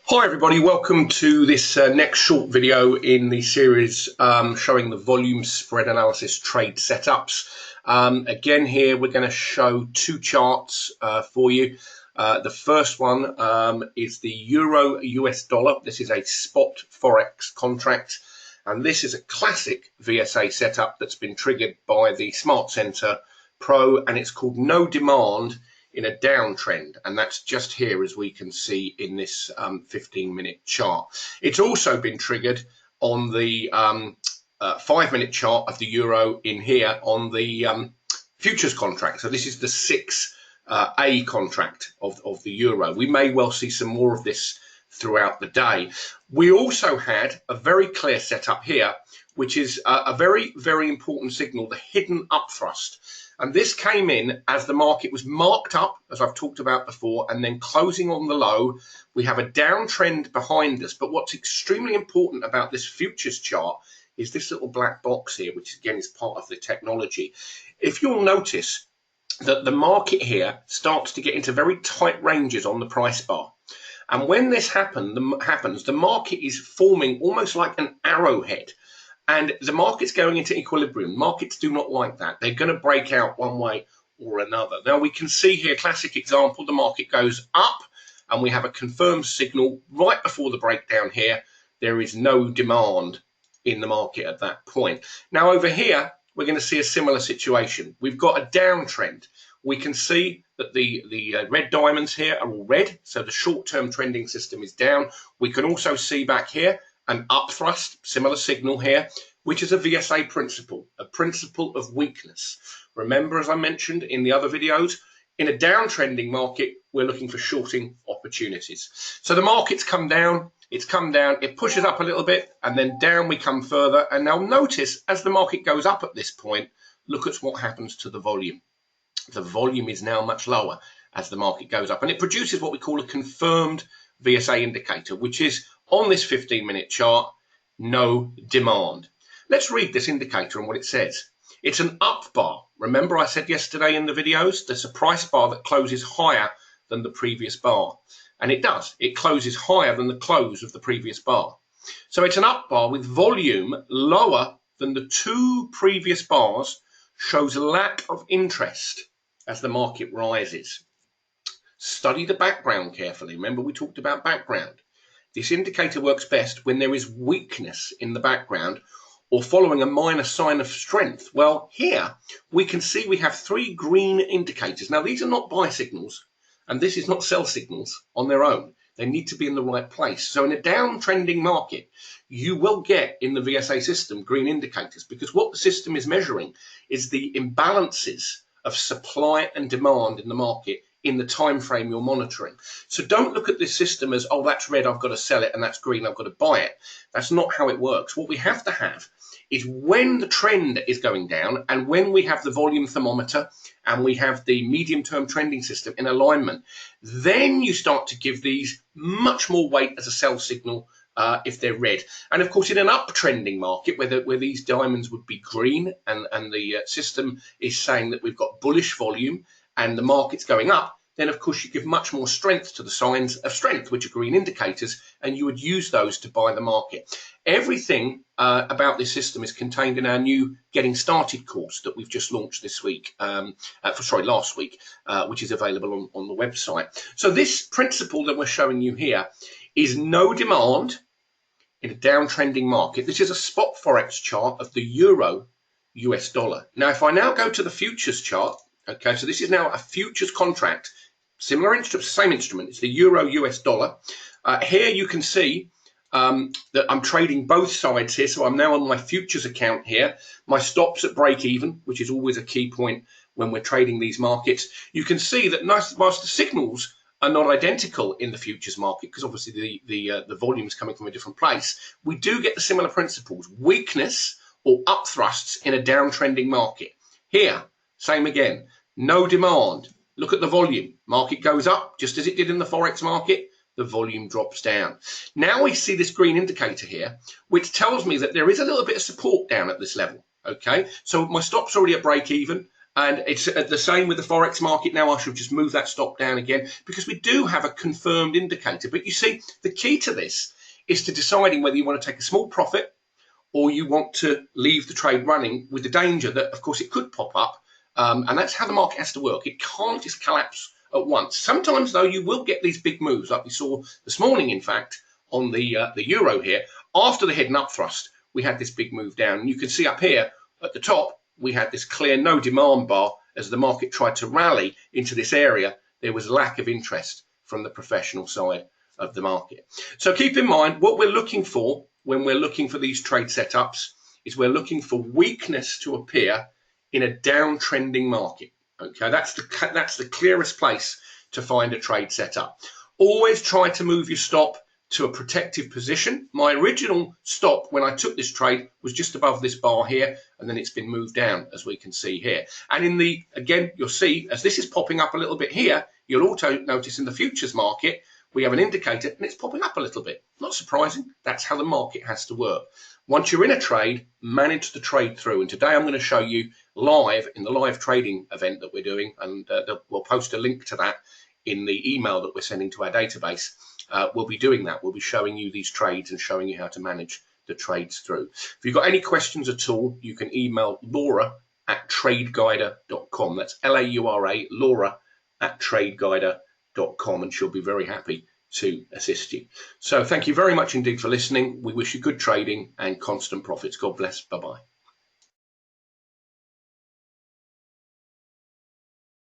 Hi everybody, welcome to this next short video in the series showing the volume spread analysis trade setups. Again here we're going to show two charts for you. The first one is the Euro US dollar. This is a spot Forex contract, and this is a classic VSA setup that's been triggered by the Smart Center Pro, and it's called No Demand in a downtrend, and that's just here as we can see in this 15-minute chart. It's also been triggered on the 5-minute chart of the euro in here on the futures contract. So this is the 6A contract of the euro. We may well see some more of this throughout the day. We also had a very clear setup here, which is a very, very important signal, the hidden upthrust. And this came in as the market was marked up, as I've talked about before, and then closing on the low. We have a downtrend behind us. But what's extremely important about this futures chart is this little black box here, which again is part of the technology. If you'll notice that the market here starts to get into very tight ranges on the price bar. And when this happens, the market is forming almost like an arrowhead. And the market's going into equilibrium. Markets do not like that. They're going to break out one way or another. Now we can see here, classic example, the market goes up and we have a confirmed signal right before the breakdown here. There is no demand in the market at that point. Now over here, we're going to see a similar situation. We've got a downtrend. We can see that the red diamonds here are all red. So the short-term trending system is down. We can also see back here an upthrust, similar signal here, which is a VSA principle, a principle of weakness. Remember, as I mentioned in the other videos, in a downtrending market, we're looking for shorting opportunities. So the market's come down, it pushes up a little bit, and then down we come further. And now notice, as the market goes up at this point, look at what happens to the volume. The volume is now much lower as the market goes up, and it produces what we call a confirmed VSA indicator, which is on this 15-minute chart, no demand. Let's read this indicator and what it says. It's an up bar. Remember I said yesterday in the videos, there's a price bar that closes higher than the previous bar. And it does. It closes higher than the close of the previous bar. So it's an up bar with volume lower than the two previous bars, shows a lack of interest as the market rises. Study the background carefully. Remember we talked about background. This indicator works best when there is weakness in the background or following a minor sign of strength. Well, here we can see we have three green indicators. Now, these are not buy signals, and this is not sell signals on their own. They need to be in the right place. So in a downtrending market, you will get in the VSA system green indicators, because what the system is measuring is the imbalances of supply and demand in the market in the time frame you're monitoring. So don't look at this system as, oh, that's red, I've got to sell it, and that's green, I've got to buy it. That's not how it works. What we have to have is when the trend is going down and when we have the volume thermometer and we have the medium-term trending system in alignment, then you start to give these much more weight as a sell signal if they're red. And of course, in an uptrending market where these diamonds would be green and the system is saying that we've got bullish volume and the market's going up, then of course you give much more strength to the signs of strength, which are green indicators, and you would use those to buy the market. Everything about this system is contained in our new Getting Started course that we've just launched this week, last week, which is available on the website. So this principle that we're showing you here is no demand in a downtrending market. This is a spot Forex chart of the Euro US dollar. Now, if I now go to the futures chart, okay, so this is now a futures contract, similar instrument, same instrument. It's the Euro US dollar. Here you can see that I'm trading both sides here. So I'm now on my futures account here. My stop's at break even, which is always a key point when we're trading these markets. You can see that whilst the signals are not identical in the futures market, because obviously the volume is coming from a different place, we do get the similar principles: weakness or upthrusts in a downtrending market. Here, same again, no demand. Look at the volume. Market goes up just as it did in the Forex market. The volume drops down. Now we see this green indicator here, which tells me that there is a little bit of support down at this level. Okay, so my stop's already at break even. And it's the same with the Forex market now. I should just move that stop down again because we do have a confirmed indicator. But you see, the key to this is to deciding whether you want to take a small profit or you want to leave the trade running with the danger that, of course, it could pop up. And that's how the market has to work. It can't just collapse at once. Sometimes, though, you will get these big moves, like we saw this morning, in fact, on the euro here. After the head and up thrust, we had this big move down. And you can see up here at the top, we had this clear no demand bar as the market tried to rally into this area. There was lack of interest from the professional side of the market. So keep in mind what we're looking for when we're looking for these trade setups is we're looking for weakness to appear in a downtrending market. Okay, that's the clearest place to find a trade setup. Always try to move your stop to a protective position. My original stop when I took this trade was just above this bar here, and then it's been moved down, as we can see here. And again, you'll see as this is popping up a little bit here, you'll also notice in the futures market, we have an indicator and it's popping up a little bit. Not surprising. That's how the market has to work. Once you're in a trade, manage the trade through. And today I'm going to show you live in the live trading event that we're doing, and we'll post a link to that in the email that we're sending to our database. We'll be doing that. We'll be showing you these trades and showing you how to manage the trades through. If you've got any questions at all, you can email Laura@tradeguider.com. That's Laura, Laura@tradeguider.com, and she'll be very happy to assist you. So thank you very much indeed for listening. We wish you good trading and constant profits. God bless. Bye-bye.